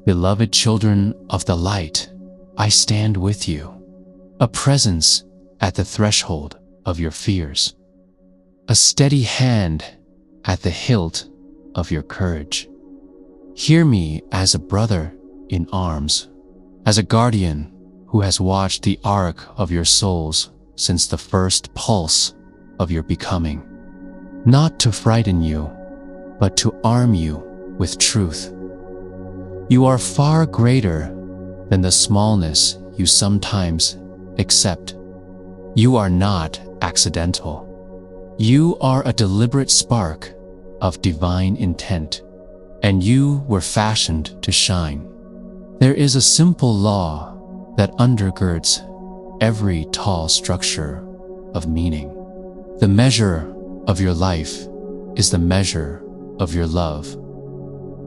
Beloved children of the light, I stand with you, a presence at the threshold of your fears, a steady hand at the hilt of your courage. Hear me as a brother in arms, as a guardian who has watched the arc of your souls since the first pulse of your becoming, not to frighten you, but to arm you with truth. You are far greater than the smallness you sometimes accept. You are not accidental. You are a deliberate spark of divine intent, and you were fashioned to shine. There is a simple law that undergirds every tall structure of meaning. The measure of your life is the measure of your love,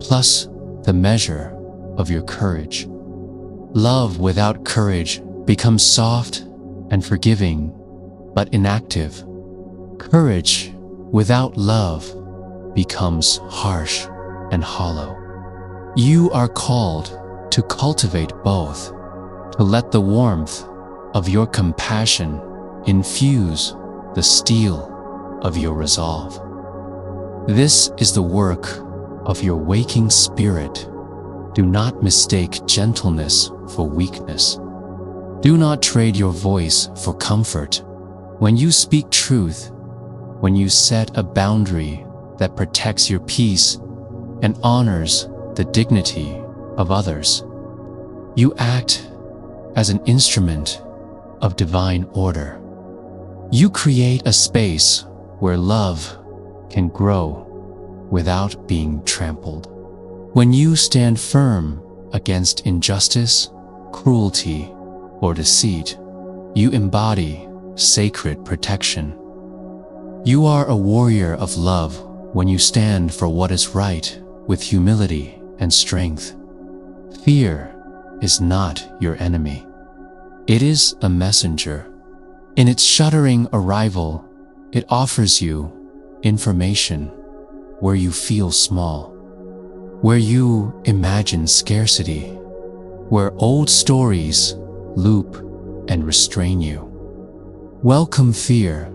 plus the measure of your courage. Love without courage becomes soft and forgiving, but inactive. Courage without love becomes harsh and hollow. You are called to cultivate both, to let the warmth of your compassion infuse the steel of your resolve. This is the work of your waking spirit. Do not mistake gentleness for weakness. Do not trade your voice for comfort. When you speak truth, when you set a boundary that protects your peace and honors the dignity of others, you act as an instrument of divine order. You create a space where love can grow without being trampled. When you stand firm against injustice, cruelty, or deceit, you embody sacred protection. You are a warrior of love when you stand for what is right with humility and strength. Fear is not your enemy. It is a messenger. In its shuddering arrival, it offers you information where you feel small, where you imagine scarcity, where old stories loop and restrain you. Welcome fear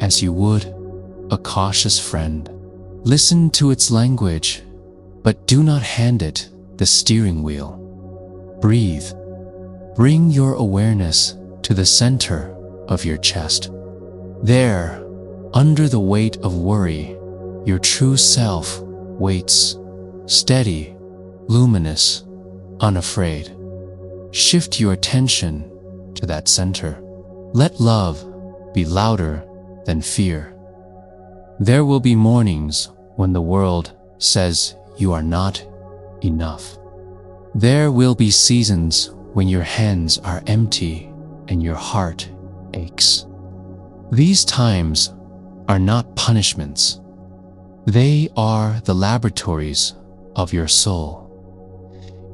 as you would a cautious friend. Listen to its language, but do not hand it the steering wheel. Breathe. Bring your awareness to the center of your chest. There, under the weight of worry, your true self waits, steady, luminous, unafraid. Shift your attention to that center. Let love be louder than fear. There will be mornings when the world says you are not enough. There will be seasons when your hands are empty and your heart aches. These times are not punishments. They are the laboratories of your soul.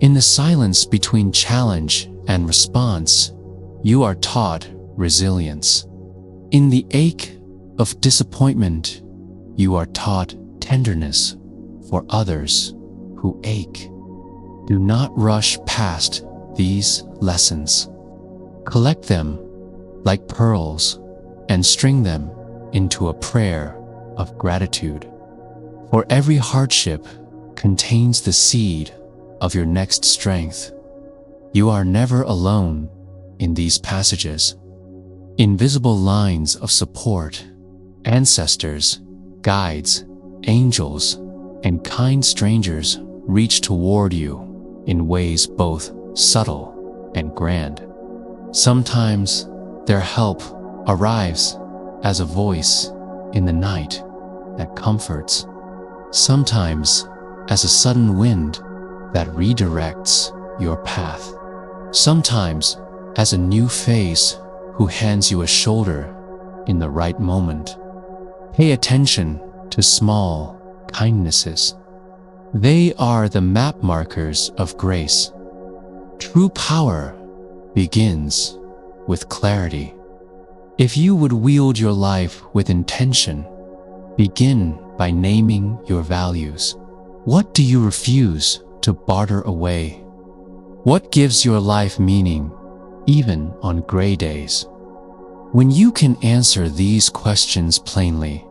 In the silence between challenge and response, you are taught resilience. In the ache of disappointment, you are taught tenderness for others who ache. Do not rush past these lessons. Collect them like pearls and string them into a prayer of gratitude. For every hardship contains the seed of your next strength. You are never alone in these passages. Invisible lines of support, ancestors, guides, angels, and kind strangers reach toward you in ways both subtle and grand. Sometimes their help arrives as a voice in the night that comforts, sometimes as a sudden wind that redirects your path, sometimes as a new face who hands you a shoulder in the right moment. Pay attention to small kindnesses. They are the map markers of grace. True power begins with clarity. If you would wield your life with intention, begin by naming your values. What do you refuse to barter away? What gives your life meaning, even on gray days? When you can answer these questions plainly,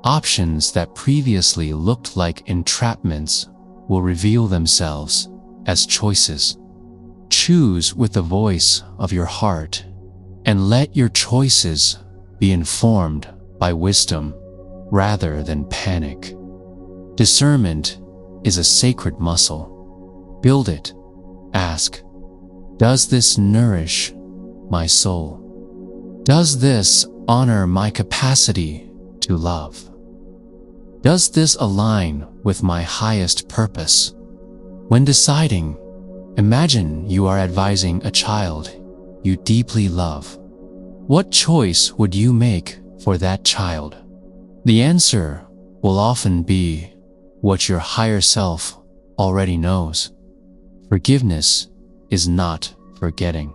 options that previously looked like entrapments will reveal themselves as choices. Choose with the voice of your heart, and let your choices be informed by wisdom rather than panic. Discernment is a sacred muscle. Build it. Ask, does this nourish my soul? Does this honor my capacity to love? Does this align with my highest purpose? When deciding, imagine you are advising a child you deeply love. What choice would you make for that child? The answer will often be what your higher self already knows. Forgiveness is not forgetting.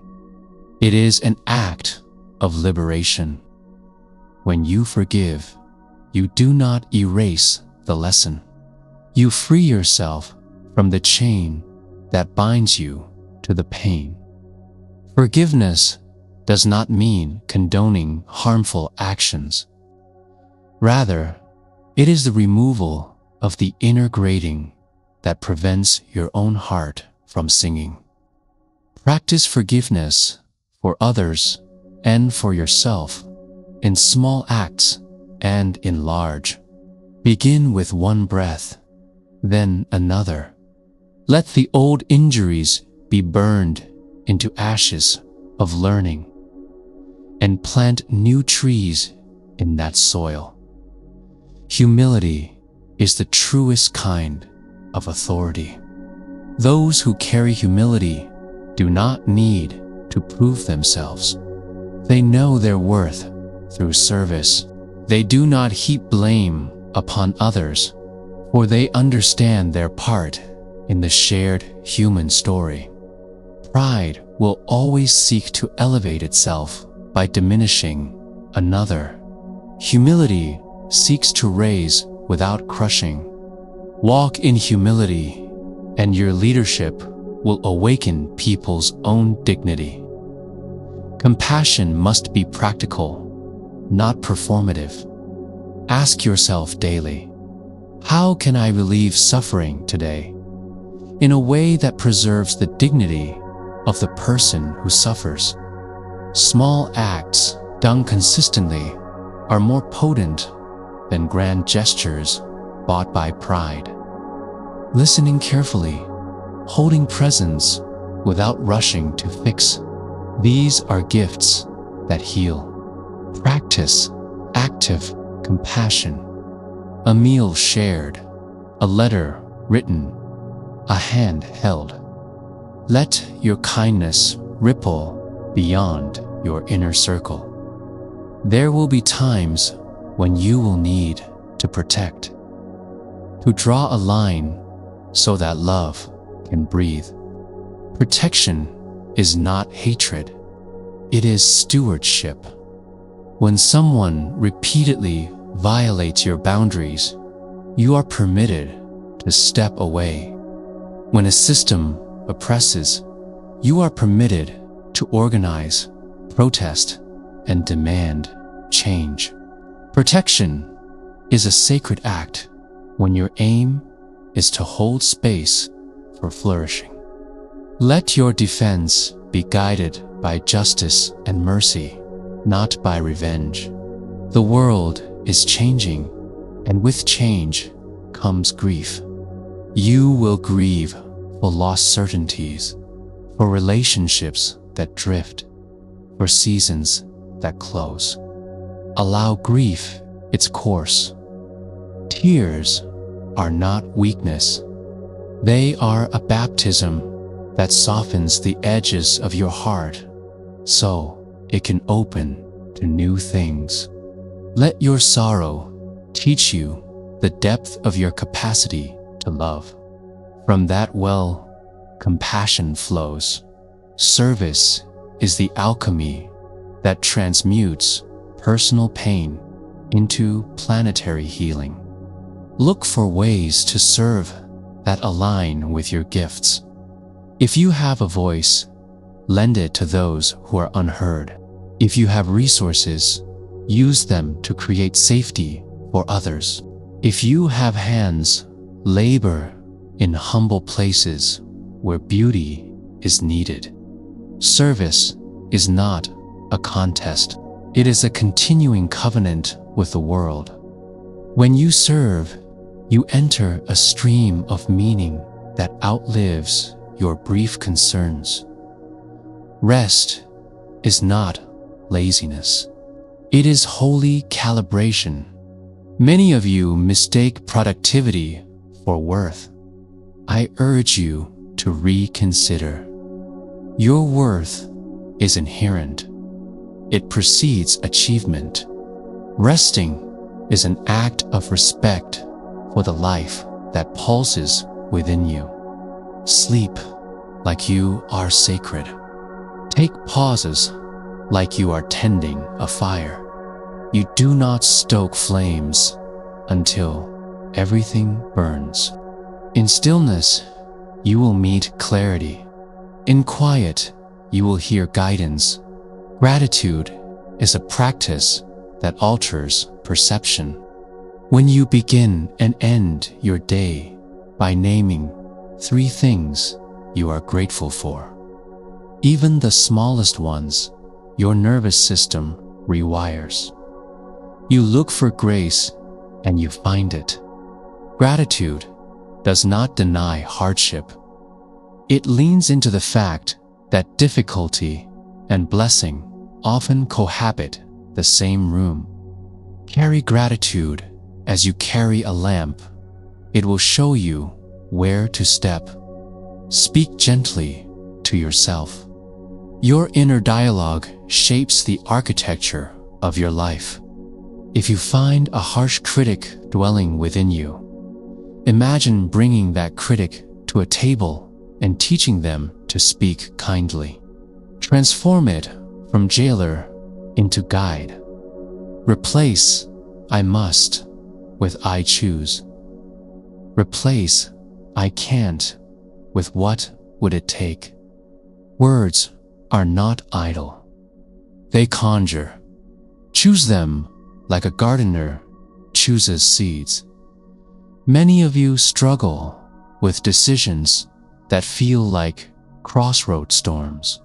It is an act of liberation. When you forgive, you do not erase the lesson. You free yourself from the chain that binds you to the pain. Forgiveness does not mean condoning harmful actions. Rather, it is the removal of the inner grating that prevents your own heart from singing. Practice forgiveness for others and for yourself in small acts and in large. Begin with one breath, then another. Let the old injuries be burned into ashes of learning, and plant new trees in that soil. Humility is the truest kind of authority. Those who carry humility do not need to prove themselves. They know their worth through service. They do not heap blame upon others, for they understand their part in the shared human story. Pride will always seek to elevate itself by diminishing another. Humility seeks to raise without crushing. Walk in humility, and your leadership will awaken people's own dignity. Compassion must be practical, not performative. Ask yourself daily, how can I relieve suffering today in a way that preserves the dignity of the person who suffers? Small acts done consistently are more potent than grand gestures bought by pride. Listening carefully, holding presence without rushing to fix. These are gifts that heal. Practice active compassion. A meal shared, a letter written, a hand held. Let your kindness ripple beyond your inner circle. There will be times when you will need to protect, to draw a line so that love can breathe. Protection is not hatred, it is stewardship. When someone repeatedly violates your boundaries, you are permitted to step away. When a system oppresses, you are permitted to organize, protest, and demand change. Protection is a sacred act when your aim is to hold space for flourishing. Let your defense be guided by justice and mercy, not by revenge. The world is changing, and with change comes grief. You will grieve for lost certainties, for relationships that drift, for seasons that close. Allow grief its course. Tears are not weakness. They are a baptism that softens the edges of your heart so it can open to new things. Let your sorrow teach you the depth of your capacity to love. From that well, compassion flows. Service is the alchemy that transmutes personal pain into planetary healing. Look for ways to serve that align with your gifts. If you have a voice, lend it to those who are unheard. If you have resources, use them to create safety for others. If you have hands, labor in humble places where beauty is needed. Service is not a contest. It is a continuing covenant with the world. When you serve, you enter a stream of meaning that outlives your brief concerns. Rest is not laziness. It is holy calibration. Many of you mistake productivity for worth. I urge you to reconsider. Your worth is inherent. It precedes achievement. Resting is an act of respect for the life that pulses within you. Sleep like you are sacred. Take pauses like you are tending a fire. You do not stoke flames until everything burns. In stillness, you will meet clarity. In quiet, you will hear guidance. Gratitude is a practice that alters perception. When you begin and end your day by naming 3 things you are grateful for, even the smallest ones, your nervous system rewires. You look for grace and you find it. Gratitude does not deny hardship. It leans into the fact that difficulty and blessing often cohabit the same room. Carry gratitude as you carry a lamp. It will show you where to step. Speak gently to yourself. Your inner dialogue shapes the architecture of your life. If you find a harsh critic dwelling within you, imagine bringing that critic to a table and teaching them to speak kindly. Transform it from jailer into guide. Replace "I must" with "I choose." Replace "I can't" with "What would it take?" Words are not idle. They conjure. Choose them like a gardener chooses seeds. Many of you struggle with decisions that feel like crossroad storms.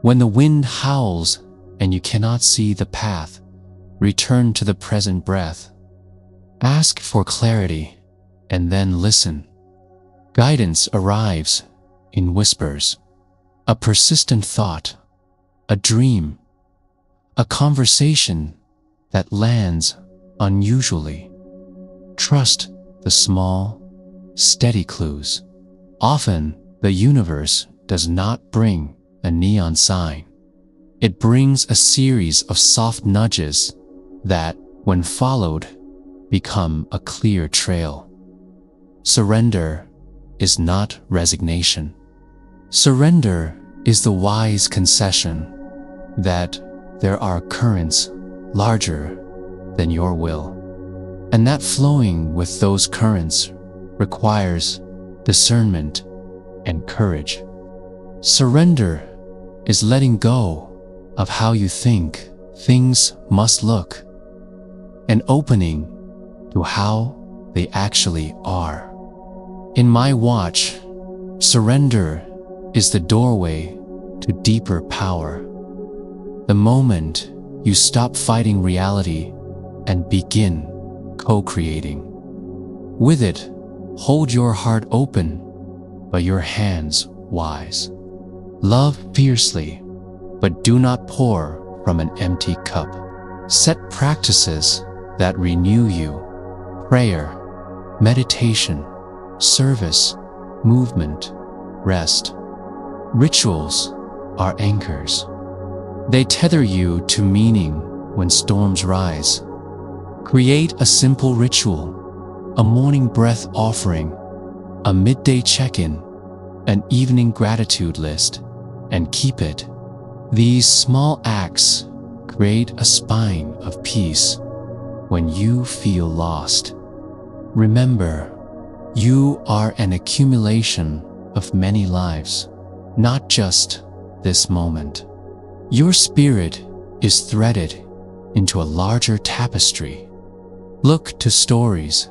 When the wind howls and you cannot see the path, return to the present breath. Ask for clarity and then listen. Guidance arrives in whispers. A persistent thought, a dream, a conversation that lands unusually. Trust the small, steady clues. Often, the universe does not bring a neon sign. It brings a series of soft nudges that, when followed, become a clear trail. Surrender is not resignation. Surrender is the wise concession that there are currents larger than your will, and that flowing with those currents requires discernment and courage. Surrender is letting go of how you think things must look and opening to how they actually are. In my watch, surrender is the doorway to deeper power. The moment you stop fighting reality and begin co-creating. With it, hold your heart open, but your hands wise. Love fiercely, but do not pour from an empty cup. Set practices that renew you. Prayer, meditation, service, movement, rest. Rituals are anchors. They tether you to meaning when storms rise. Create a simple ritual, a morning breath offering, a midday check-in, an evening gratitude list, and keep it. These small acts create a spine of peace when you feel lost. Remember, You are an accumulation of many lives, not just this moment. Your spirit is threaded into a larger tapestry. Look to stories,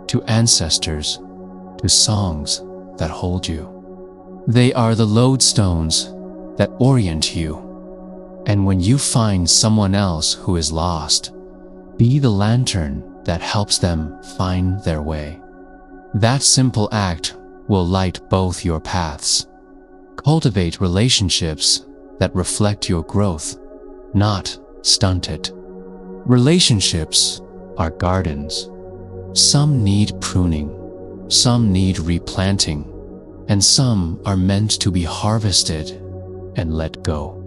to ancestors, to songs that hold you. They are the lodestones that orient you. And when you find someone else who is lost, be the lantern that helps them find their way. That simple act will light both your paths. Cultivate relationships that reflect your growth, not stunt it. Relationships are gardens. Some need pruning, some need replanting, and some are meant to be harvested and let go.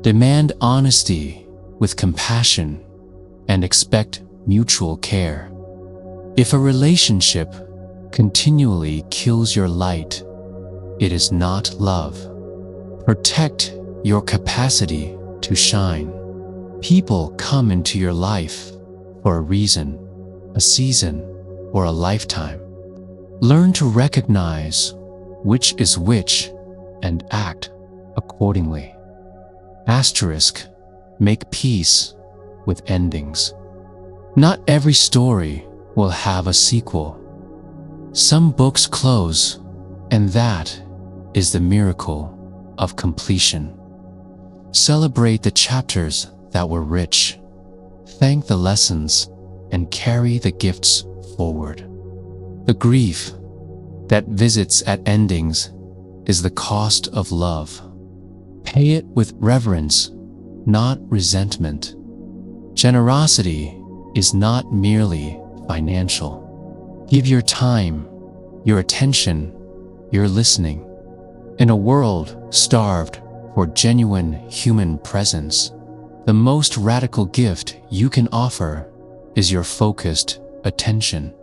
Demand honesty with compassion and expect mutual care. If a relationship continually kills your light, it is not love. Protect your capacity to shine. People come into your life for a reason, a season, or a lifetime. Learn to recognize which is which and act accordingly. Asterisk, make peace with endings. Not every story will have a sequel. Some books close, and that is the miracle of completion. Celebrate the chapters that were rich. Thank the lessons and carry the gifts forward. The grief that visits at endings is the cost of love. Pay it with reverence, not resentment. Generosity is not merely financial. Give your time, your attention, your listening. In a world starved for genuine human presence, the most radical gift you can offer is your focused attention.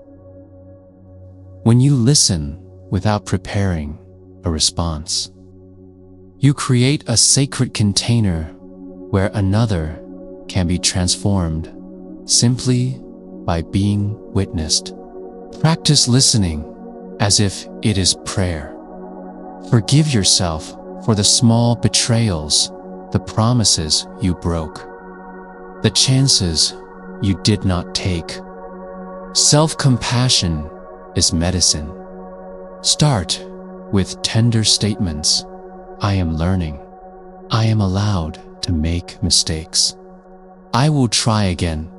When you listen without preparing a response, you create a sacred container where another can be transformed simply by being witnessed. Practice listening as if it is prayer. Forgive yourself for the small betrayals, the promises you broke, the chances you did not take. Self-compassion is medicine. Start with tender statements. I am learning. I am allowed to make mistakes. I will try again.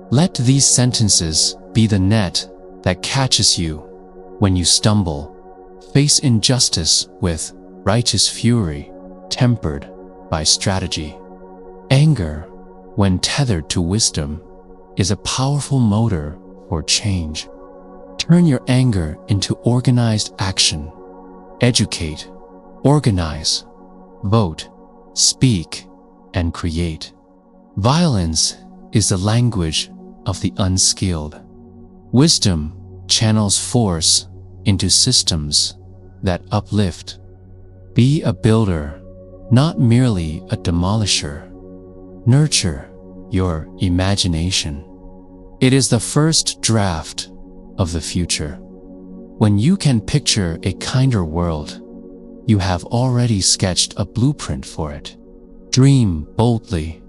Let these sentences be the net that catches you when you stumble. Face injustice with righteous fury, tempered by strategy. Anger, when tethered to wisdom, is a powerful motor for change. Turn your anger into organized action. Educate, organize, vote, speak, and create. Violence is the language of the unskilled. Wisdom channels force into systems that uplift. Be a builder, not merely a demolisher. Nurture your imagination. It is the first draft of the future. When you can picture a kinder world, you have already sketched a blueprint for it. Dream boldly.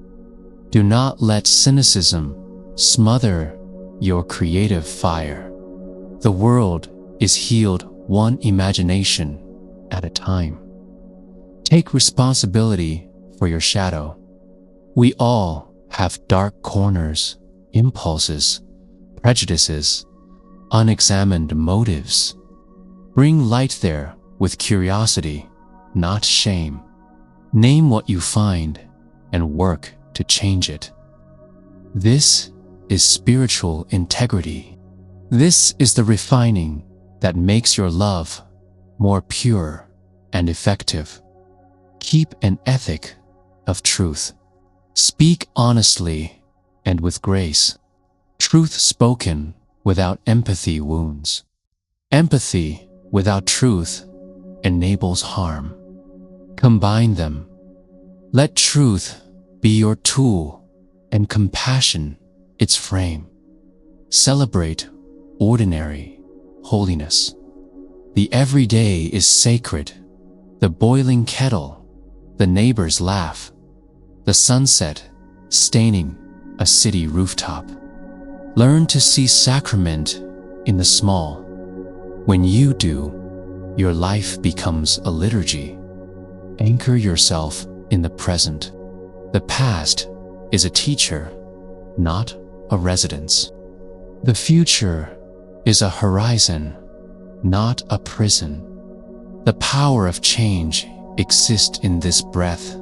Do not let cynicism smother your creative fire. The world is healed one imagination at a time. Take responsibility for your shadow. We all have dark corners, impulses, prejudices, unexamined motives. Bring light there with curiosity, not shame. Name what you find and work to change it. This is spiritual integrity. This is the refining that makes your love more pure and effective. Keep an ethic of truth. Speak honestly and with grace. Truth spoken without empathy wounds. Empathy without truth enables harm. Combine them. Let truth be your tool and compassion its frame. Celebrate ordinary holiness. The everyday is sacred. The boiling kettle, the neighbor's laugh, the sunset staining a city rooftop. Learn to see sacrament in the small. When you do, your life becomes a liturgy. Anchor yourself in the present. The past is a teacher, not a residence. The future is a horizon, not a prison. The power of change exists in this breath,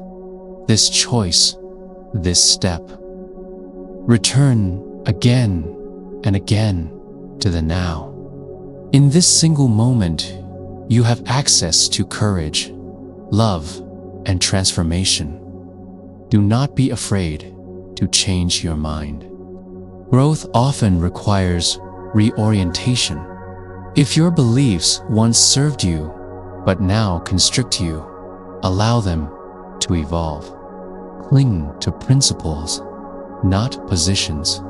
this choice, this step. Return again and again to the now. In this single moment, you have access to courage, love, and transformation. Do not be afraid to change your mind. Growth often requires reorientation. If your beliefs once served you, but now constrict you, allow them to evolve. Cling to principles, not positions.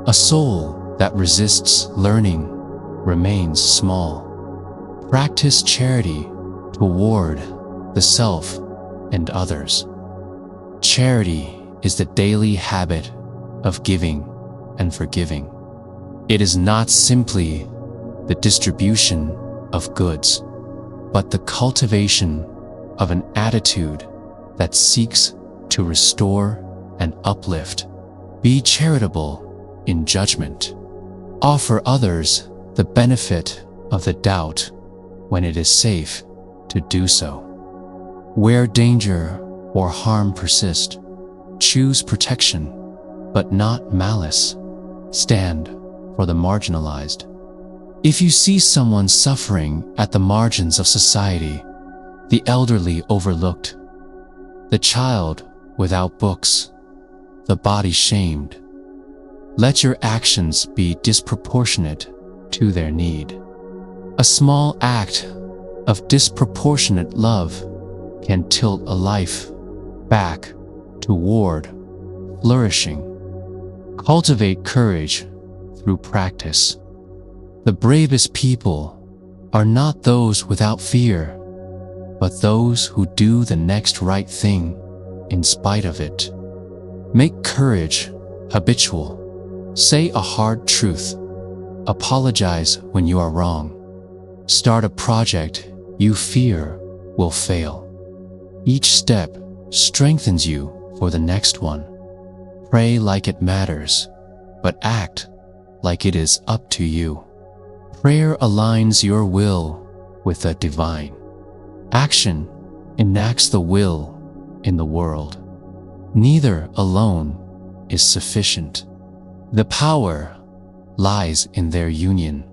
A soul that resists learning remains small. Practice charity toward the self and others. Charity is the daily habit of giving and forgiving. It is not simply the distribution of goods, but the cultivation of an attitude that seeks to restore and uplift. Be charitable in judgment. Offer others the benefit of the doubt when it is safe to do so. Where danger or harm persist, choose protection, but not malice. Stand for the marginalized. If you see someone suffering at the margins of society, the elderly overlooked, the child without books, the body shamed, let your actions be disproportionate to their need. A small act of disproportionate love can tilt a life back toward flourishing. Cultivate courage through practice. The bravest people are not those without fear, but those who do the next right thing in spite of it. Make courage habitual. Say a hard truth. Apologize when you are wrong. Start a project you fear will fail. Each step strengthens you for the next one. Pray like it matters, but act like it is up to you. Prayer aligns your will with the divine. Action enacts the will in the world. Neither alone is sufficient. The power lies in their union.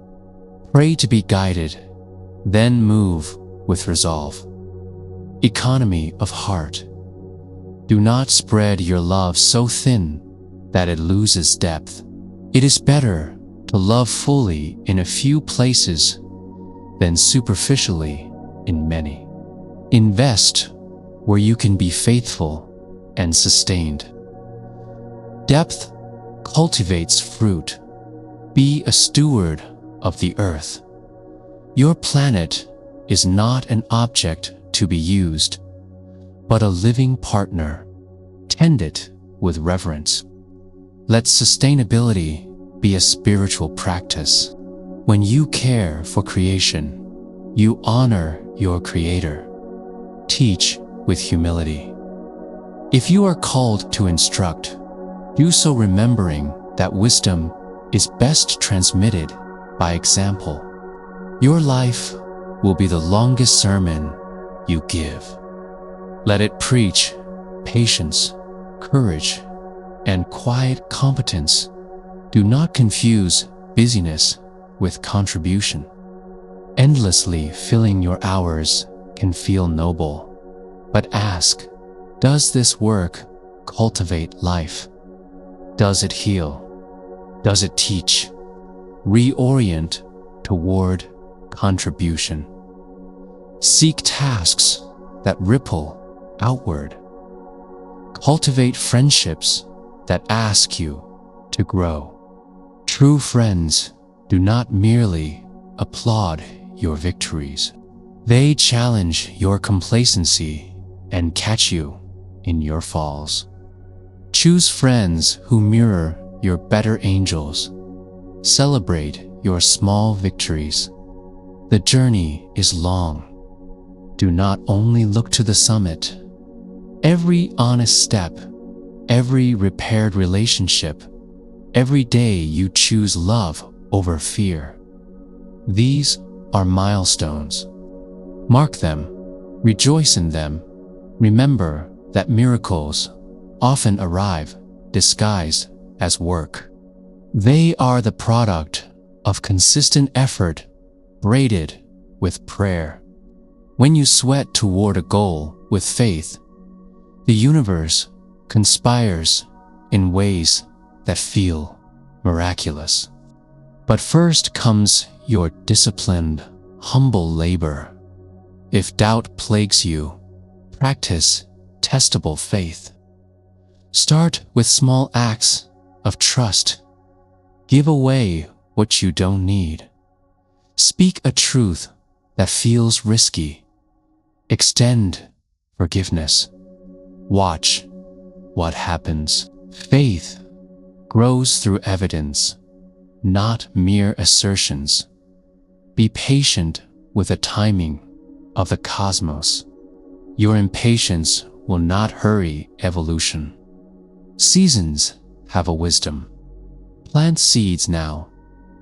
Pray to be guided, then move with resolve. Economy of heart. Do not spread your love so thin that it loses depth. It is better to love fully in a few places than superficially in many. Invest where you can be faithful and sustained. Depth cultivates fruit. Be a steward of the earth. Your planet is not an object to be used, but a living partner. Tend it with reverence. Let sustainability be a spiritual practice. When you care for creation, you honor your Creator. Teach with humility. If you are called to instruct, do so remembering that wisdom is best transmitted by example. Your life will be the longest sermon you give. Let it preach patience, courage, and quiet competence. Do not confuse busyness with contribution. Endlessly filling your hours can feel noble, but ask, does this work cultivate life? Does it heal? Does it teach? Reorient toward contribution. Seek tasks that ripple outward. Cultivate friendships that ask you to grow. True friends do not merely applaud your victories. They challenge your complacency and catch you in your falls. Choose friends who mirror your better angels. Celebrate your small victories. The journey is long. Do not only look to the summit. Every honest step, every repaired relationship, every day you choose love over fear. These are milestones. Mark them, rejoice in them. Remember that miracles often arrive disguised as work. They are the product of consistent effort, braided with prayer. When you sweat toward a goal with faith, the universe conspires in ways that feel miraculous. But first comes your disciplined, humble labor. If doubt plagues you, practice testable faith. Start with small acts of trust. Give away what you don't need. Speak a truth that feels risky. Extend forgiveness. Watch what happens. Faith grows through evidence, not mere assertions. Be patient with the timing of the cosmos. Your impatience will not hurry evolution. Seasons have a wisdom. Plant seeds now,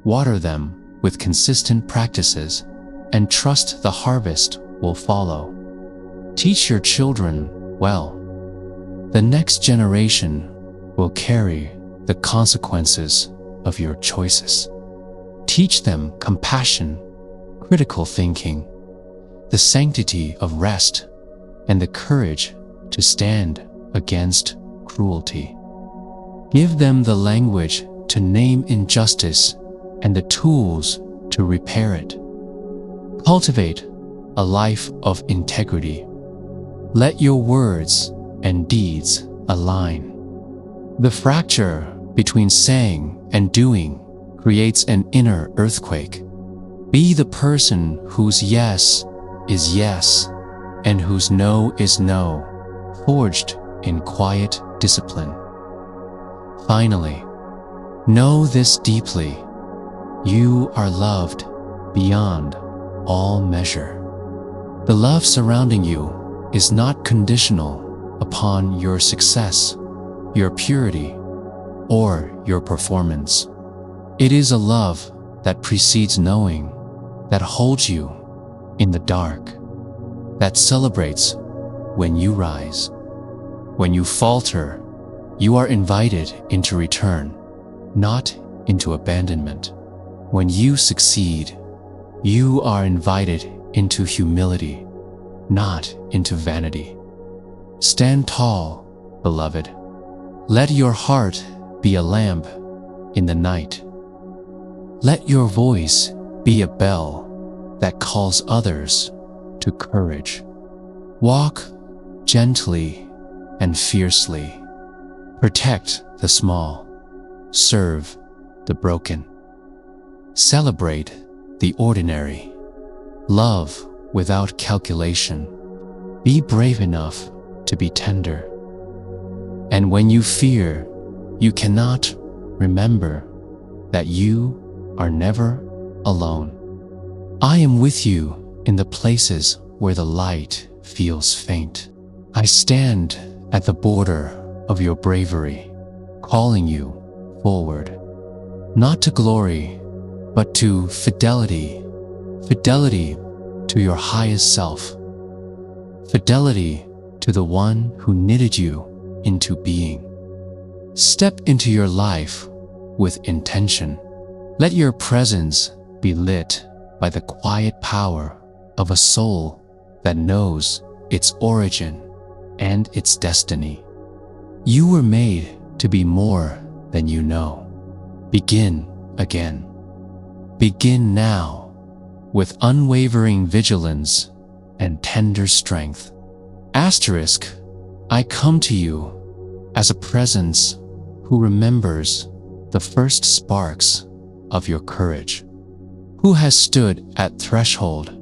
water them with consistent practices, and trust the harvest will follow. Teach your children well. The next generation will carry the consequences of your choices. Teach them compassion, critical thinking, the sanctity of rest, and the courage to stand against cruelty. Give them the language to name injustice and the tools to repair it. Cultivate a life of integrity. Let your words and deeds align. The fracture between saying and doing creates an inner earthquake. Be the person whose yes is yes and whose no is no, forged in quiet discipline. Finally, know this deeply. You are loved beyond all measure. The love surrounding you is not conditional upon your success, your purity, or your performance. It is a love that precedes knowing, that holds you in the dark, that celebrates when you rise. When you falter, you are invited into return, not into abandonment. When you succeed, you are invited into humility, not into vanity. Stand tall, beloved. Let your heart be a lamp in the night. Let your voice be a bell that calls others to courage. Walk gently and fiercely. Protect the small. Serve the broken. Celebrate the ordinary. Love without calculation. Be brave enough to be tender. And when you fear, you cannot, remember that you are never alone. I am with you in the places where the light feels faint. I stand at the border of your bravery, calling you forward, not to glory, but to fidelity, fidelity to your highest self, fidelity to the one who knitted you into being. Step into your life with intention. Let your presence be lit by the quiet power of a soul that knows its origin and its destiny. You were made to be more than you know. Begin again. Begin now with unwavering vigilance and tender strength. Asterisk, I come to you as a presence who remembers the first sparks of your courage. Who has stood at threshold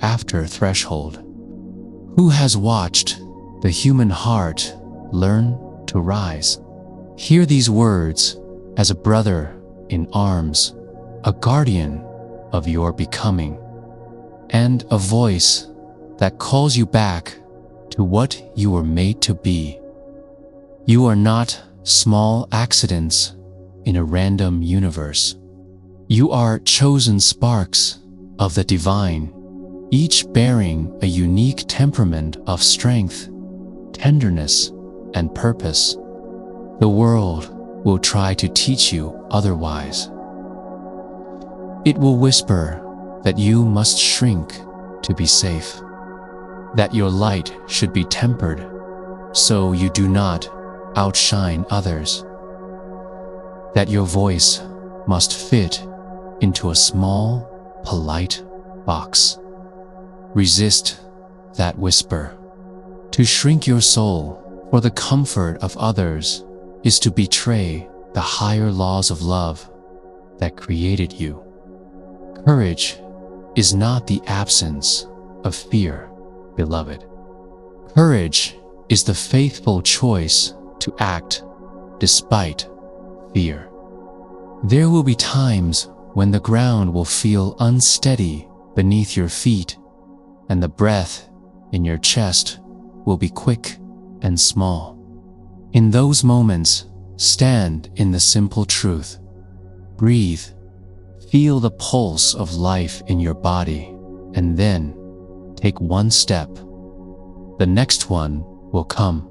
after threshold? Who has watched the human heart learn to rise? Hear these words as a brother in arms, a guardian of your becoming, and a voice that calls you back to what you were made to be. You are not small accidents in a random universe. You are chosen sparks of the divine, each bearing a unique temperament of strength, tenderness, and purpose. The world will try to teach you otherwise. It will whisper that you must shrink to be safe, that your light should be tempered so you do not outshine others, that your voice must fit into a small, polite box. Resist that whisper. To shrink your soul for the comfort of others is to betray the higher laws of love that created you. Courage is not the absence of fear, beloved. Courage is the faithful choice to act despite fear. There will be times when the ground will feel unsteady beneath your feet, and the breath in your chest will be quick and small. In those moments, stand in the simple truth. Breathe. Feel the pulse of life in your body, and then take one step. The next one will come.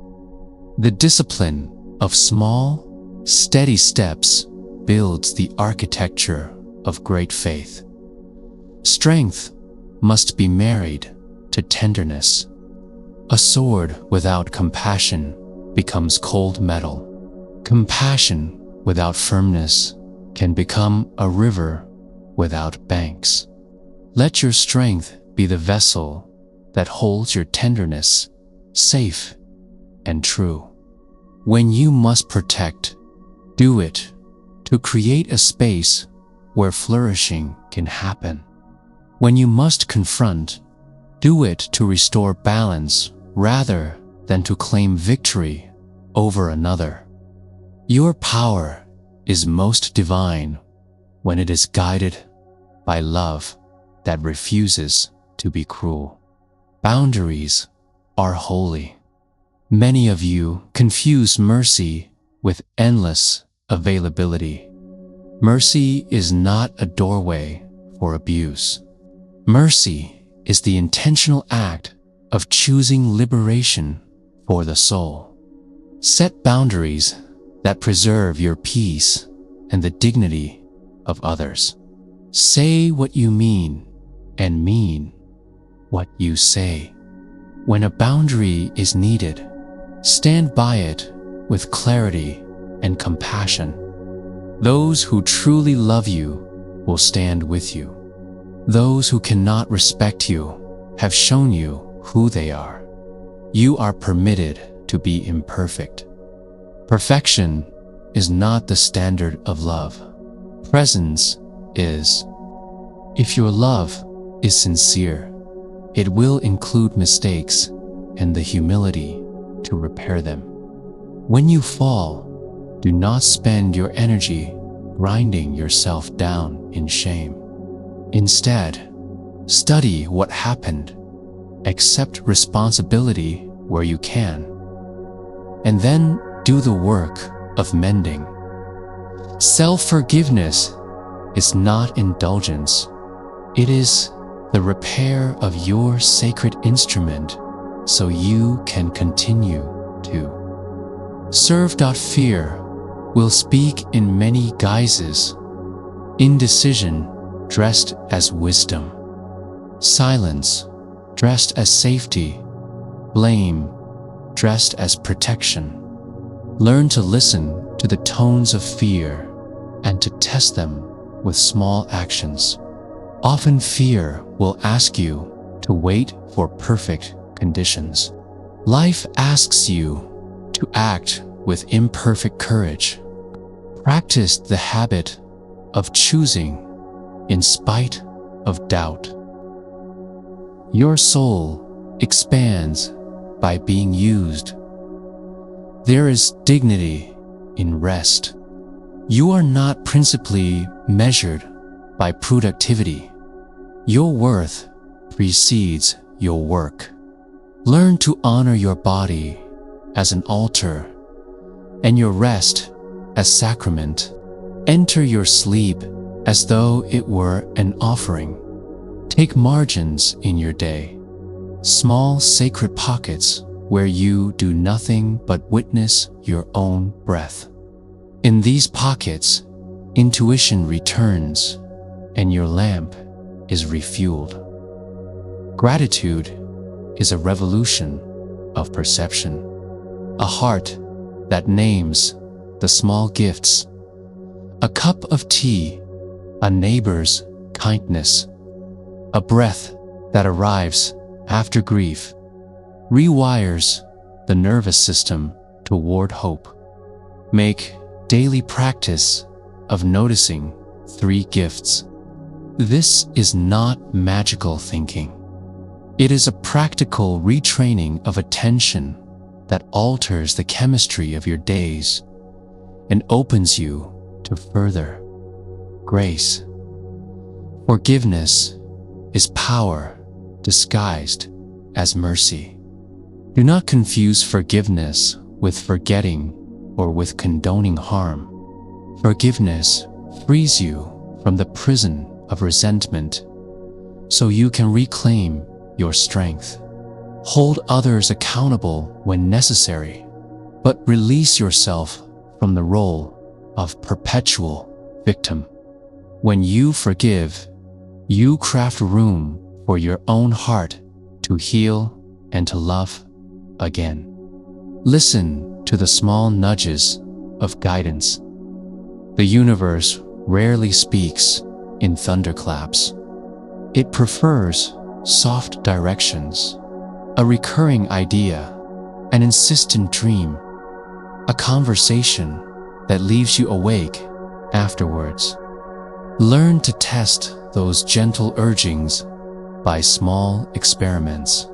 The discipline of small, steady steps builds the architecture of great faith. Strength must be married to tenderness. A sword without compassion becomes cold metal. Compassion without firmness can become a river without banks. Let your strength be the vessel that holds your tenderness safe and true. When you must protect, do it to create a space where flourishing can happen. When you must confront, do it to restore balance rather than to claim victory over another. Your power is most divine when it is guided by love that refuses to be cruel. Boundaries are holy. Many of you confuse mercy with endless availability. Mercy is not a doorway for abuse. Mercy is the intentional act of choosing liberation for the soul. Set boundaries that preserve your peace and the dignity of others. Say what you mean and mean what you say. When a boundary is needed, stand by it with clarity and compassion. Those who truly love you will stand with you. Those who cannot respect you have shown you who they are. You are permitted to be imperfect. Perfection is not the standard of love. Presence is. If your love is sincere, it will include mistakes and the humility to repair them. When you fall, do not spend your energy grinding yourself down in shame. Instead, study what happened, accept responsibility where you can, and then do the work of mending. Self-forgiveness is not indulgence. It is the repair of your sacred instrument so you can continue to serve. Fear will speak in many guises. Indecision dressed as wisdom. Silence dressed as safety. Blame dressed as protection. Learn to listen to the tones of fear and to test them with small actions. Often fear will ask you to wait for perfect conditions. Life asks you to act with imperfect courage. Practice the habit of choosing in spite of doubt. Your soul expands by being used. There is dignity in rest. You are not principally measured by productivity. Your worth precedes your work. Learn to honor your body as an altar and your rest as sacrament. Enter your sleep as though it were an offering. Take margins in your day, small sacred pockets where you do nothing but witness your own breath. In these pockets, intuition returns and your lamp is refueled. Gratitude is a revolution of perception, a heart that names the small gifts, a cup of tea, a neighbor's kindness, a breath that arrives after grief, rewires the nervous system toward hope. Make daily practice of noticing 3 gifts. This is not magical thinking. It is a practical retraining of attention that alters the chemistry of your days and opens you to further grace. Forgiveness is power disguised as mercy. Do not confuse forgiveness with forgetting or with condoning harm. Forgiveness frees you from the prison of resentment so you can reclaim your strength. Hold others accountable when necessary, but release yourself from the role of perpetual victim. When you forgive, you craft room for your own heart to heal and to love again. Listen to the small nudges of guidance. The universe rarely speaks in thunderclaps. It prefers soft directions, a recurring idea, an insistent dream, a conversation that leaves you awake afterwards. Learn to test those gentle urgings by small experiments.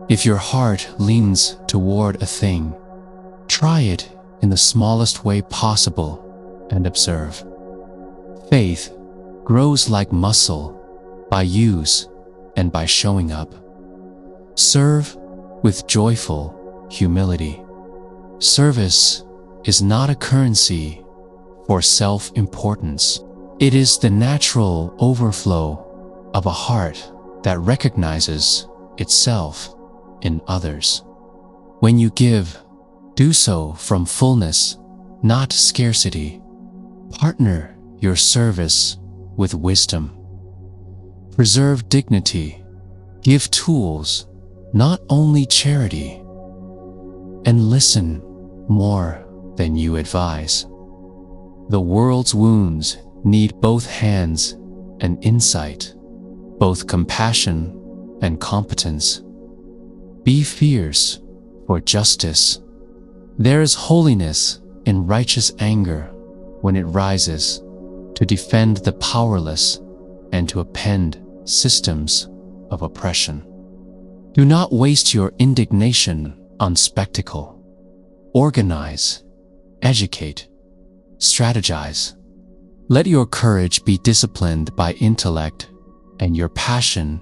If your heart leans toward a thing, try it in the smallest way possible and observe. Faith grows like muscle by use and by showing up. Serve with joyful humility. Service is not a currency for self-importance. It is the natural overflow of a heart that recognizes itself in others. When you give, do so from fullness, not scarcity. Partner your service with wisdom. Preserve dignity. Give tools, not only charity. And listen more than you advise. The world's wounds need both hands and insight, both compassion and competence. Be fierce for justice. There is holiness in righteous anger when it rises to defend the powerless and to upend systems of oppression. Do not waste your indignation on spectacle. Organize, educate, strategize. Let your courage be disciplined by intellect and your passion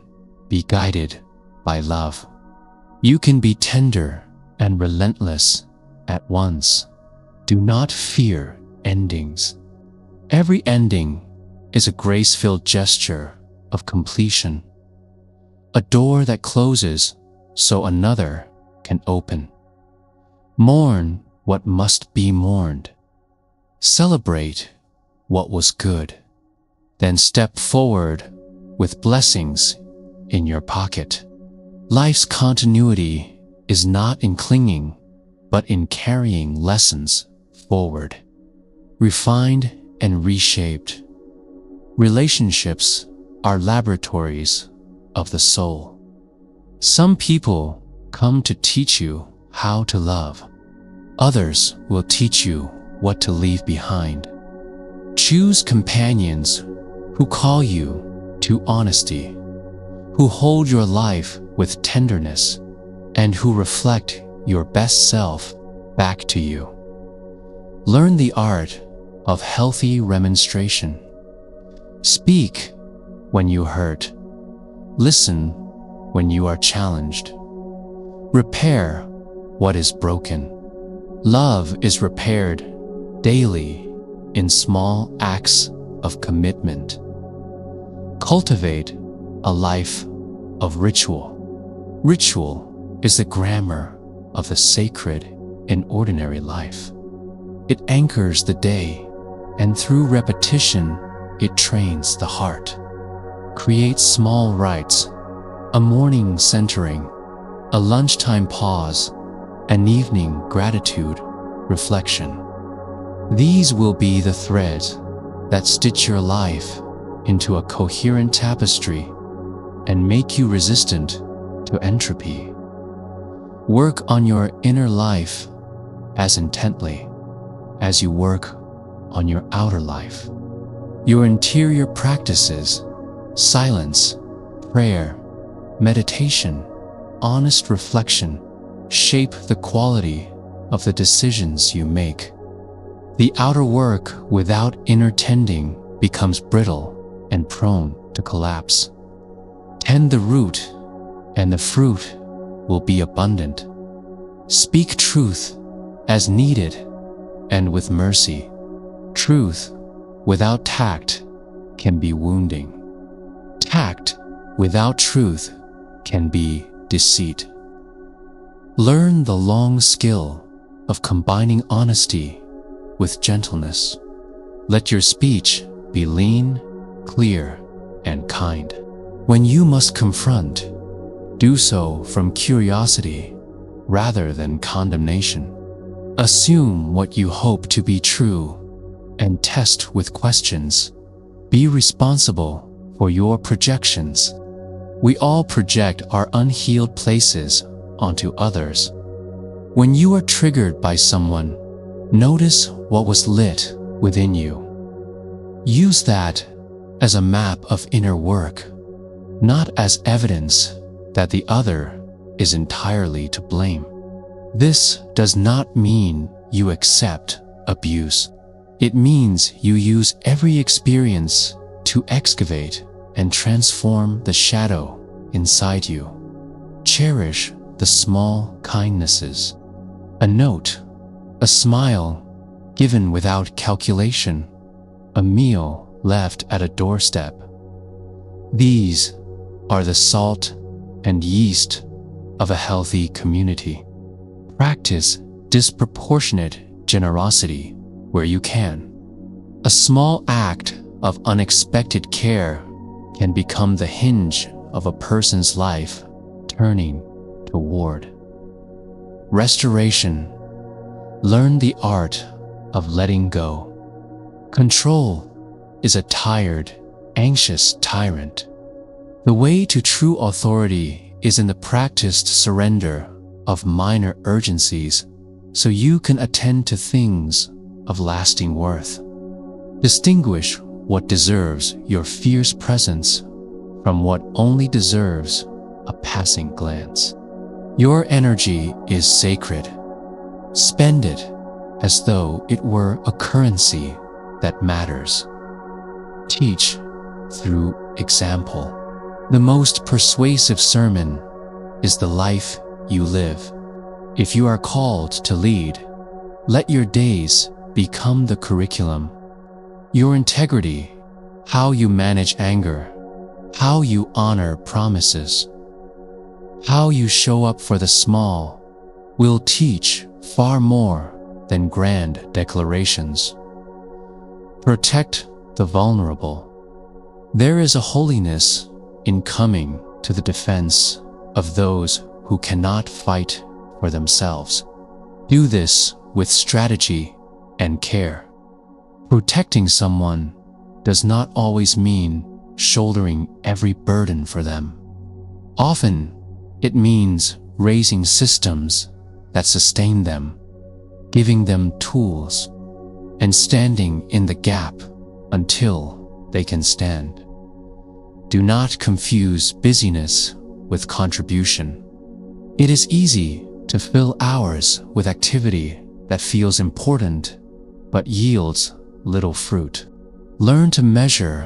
be guided by love. You can be tender and relentless at once. Do not fear endings. Every ending is a grace-filled gesture of completion, a door that closes so another can open. Mourn what must be mourned. Celebrate what was good. Then step forward with blessings in your pocket. Life's continuity is not in clinging, but in carrying lessons forward. Refined and reshaped. Relationships are laboratories of the soul. Some people come to teach you how to love. Others will teach you what to leave behind. Choose companions who call you to honesty, who hold your life with tenderness, and who reflect your best self back to you. Learn the art of healthy remonstration. Speak when you hurt. Listen when you are challenged. Repair what is broken. Love is repaired daily in small acts of commitment. Cultivate a life of ritual. Ritual is the grammar of the sacred in ordinary life. It anchors the day, and through repetition, it trains the heart. Create small rites, a morning centering, a lunchtime pause, an evening gratitude reflection. These will be the threads that stitch your life into a coherent tapestry and make you resistant to entropy. Work on your inner life as intently as you work on your outer life. Your interior practices, silence, prayer, meditation, honest reflection, shape the quality of the decisions you make. The outer work without inner tending becomes brittle and prone to collapse. Tend the root, and the fruit will be abundant. Speak truth as needed and with mercy. Truth without tact can be wounding. Tact without truth can be deceit. Learn the long skill of combining honesty with gentleness. Let your speech be lean, clear, and kind. When you must confront, do so from curiosity rather than condemnation. Assume what you hope to be true and test with questions. Be responsible for your projections. We all project our unhealed places onto others. When you are triggered by someone, notice what was lit within you. Use that as a map of inner work, not as evidence that the other is entirely to blame. This does not mean you accept abuse. It means you use every experience to excavate and transform the shadow inside you. Cherish the small kindnesses. A note, a smile given without calculation, a meal left at a doorstep. These are the salt and yeast of a healthy community. Practice disproportionate generosity where you can. A small act of unexpected care can become the hinge of a person's life turning toward restoration. Learn the art of letting go. Control is a tired, anxious tyrant. The way to true authority is in the practiced surrender of minor urgencies so you can attend to things of lasting worth. Distinguish what deserves your fierce presence from what only deserves a passing glance. Your energy is sacred. Spend it as though it were a currency that matters. Teach through example. The most persuasive sermon is the life you live. If you are called to lead, let your days become the curriculum. Your integrity, how you manage anger, how you honor promises, how you show up for the small, will teach far more than grand declarations. Protect the vulnerable. There is a holiness in coming to the defense of those who cannot fight for themselves. Do this with strategy and care. Protecting someone does not always mean shouldering every burden for them. Often, it means raising systems that sustain them, giving them tools, and standing in the gap until they can stand. Do not confuse busyness with contribution. It is easy to fill hours with activity that feels important but yields little fruit. Learn to measure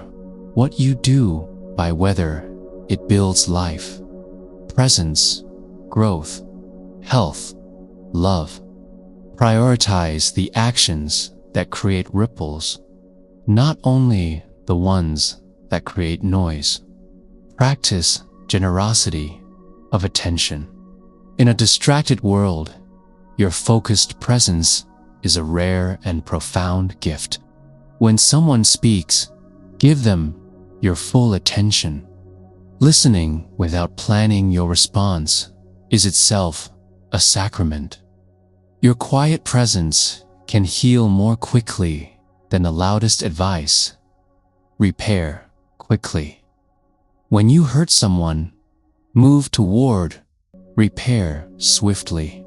what you do by whether it builds life, presence, growth, health, love. Prioritize the actions that create ripples, not only the ones that create noise. Practice generosity of attention. In a distracted world, your focused presence is a rare and profound gift. When someone speaks, give them your full attention. Listening without planning your response is itself a sacrament. Your quiet presence can heal more quickly than the loudest advice. Repair quickly. When you hurt someone, move toward repair swiftly.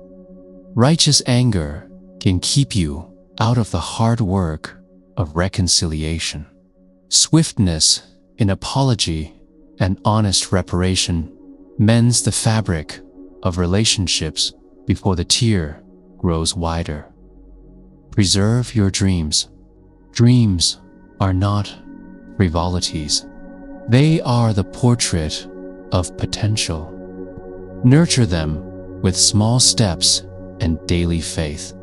Righteous anger can keep you out of the hard work of reconciliation. Swiftness in apology and honest reparation mends the fabric of relationships before the tear grows wider. Preserve your dreams. Dreams are not frivolities. They are the portrait of potential. Nurture them with small steps and daily faith.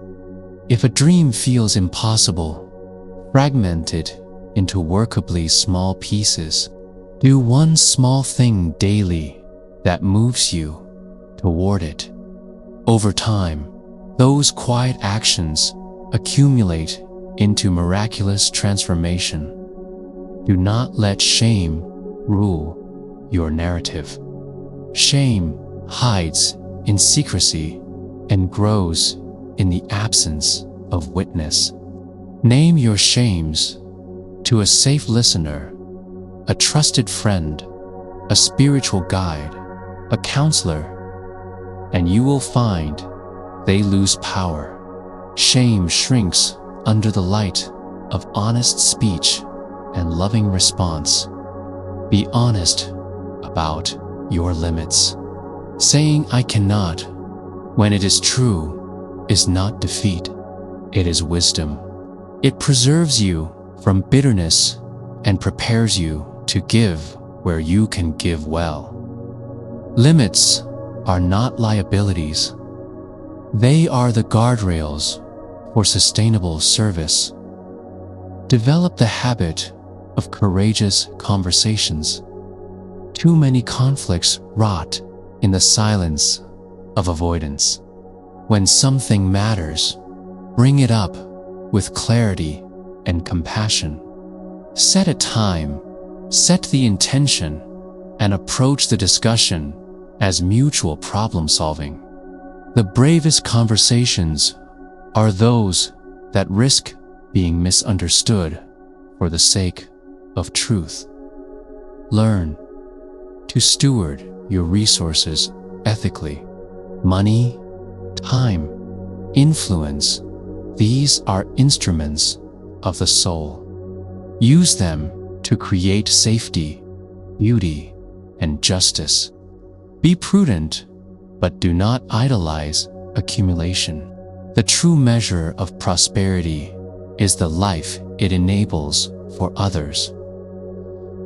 If a dream feels impossible, fragment it into workably small pieces. Do one small thing daily that moves you toward it. Over time, those quiet actions accumulate into miraculous transformation. Do not let shame rule your narrative. Shame hides in secrecy and grows in the absence of witness. Name your shames to a safe listener, a trusted friend, a spiritual guide, a counselor, and you will find they lose power. Shame shrinks under the light of honest speech and loving response. Be honest about your limits. Saying "I cannot" when it is true is not defeat, it is wisdom. It preserves you from bitterness and prepares you to give where you can give well. Limits are not liabilities. They are the guardrails for sustainable service. Develop the habit of courageous conversations. Too many conflicts rot in the silence of avoidance. When something matters, bring it up with clarity and compassion. Set a time, set the intention, and approach the discussion as mutual problem solving. The bravest conversations are those that risk being misunderstood for the sake of truth. Learn to steward your resources ethically. Money, time, influence, these are instruments of the soul. Use them to create safety, beauty, and justice. Be prudent, but do not idolize accumulation. The true measure of prosperity is the life it enables for others.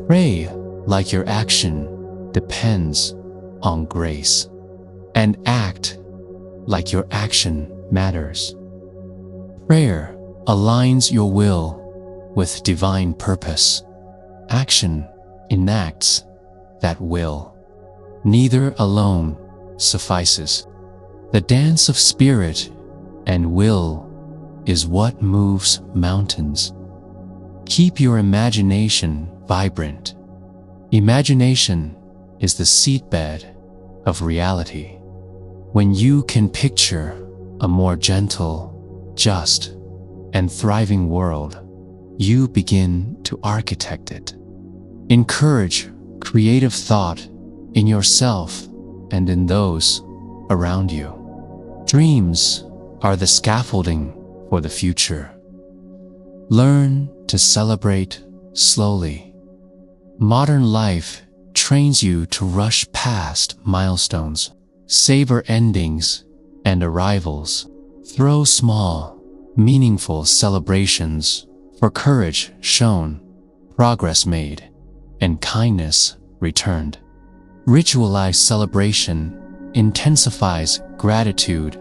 Pray like your action depends on grace, and act like your action matters. Prayer aligns your will with divine purpose. Action enacts that will. Neither alone suffices. The dance of spirit and will is what moves mountains. Keep your imagination vibrant. Imagination is the seedbed of reality. When you can picture a more gentle, just, and thriving world, you begin to architect it. Encourage creative thought in yourself and in those around you. Dreams are the scaffolding for the future. Learn to celebrate slowly. Modern life trains you to rush past milestones, savor endings and arrivals. Throw small, meaningful celebrations for courage shown, progress made, and kindness returned. Ritualized celebration intensifies gratitude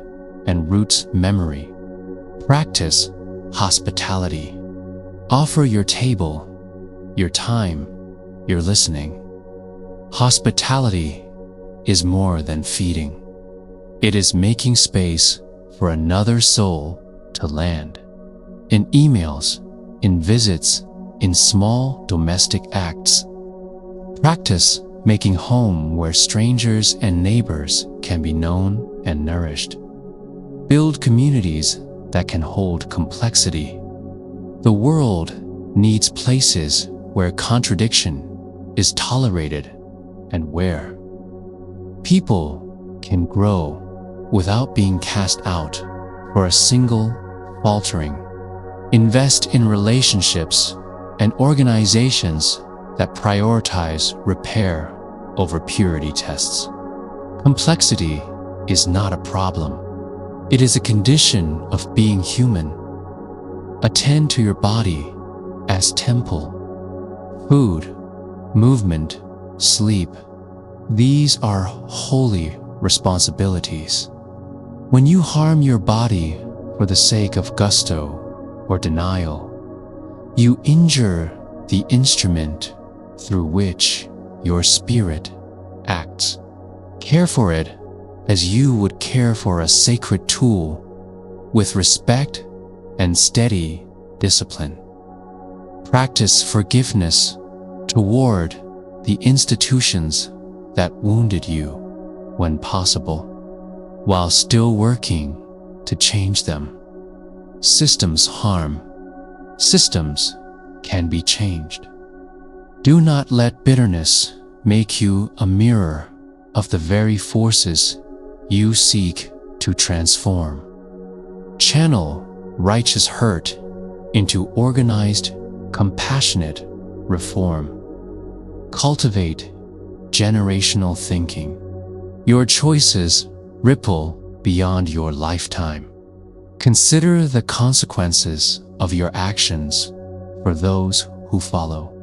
and roots memory. Practice hospitality. Offer your table, your time, your listening. Hospitality is more than feeding. It is making space for another soul to land. In emails, in visits, in small domestic acts. Practice making home where strangers and neighbors can be known and nourished. Build communities that can hold complexity. The world needs places where contradiction is tolerated and where people can grow without being cast out for a single faltering. Invest in relationships and organizations that prioritize repair over purity tests. Complexity is not a problem. It is a condition of being human. Attend to your body as temple. Food, movement, sleep. These are holy responsibilities. When you harm your body for the sake of gusto or denial, you injure the instrument through which your spirit acts. Care for it as you would care for a sacred tool, with respect and steady discipline. Practice forgiveness toward the institutions that wounded you when possible, while still working to change them. Systems harm. Systems can be changed. Do not let bitterness make you a mirror of the very forces you seek to transform. Channel righteous hurt into organized, compassionate reform. Cultivate generational thinking. Your choices ripple beyond your lifetime. Consider the consequences of your actions for those who follow.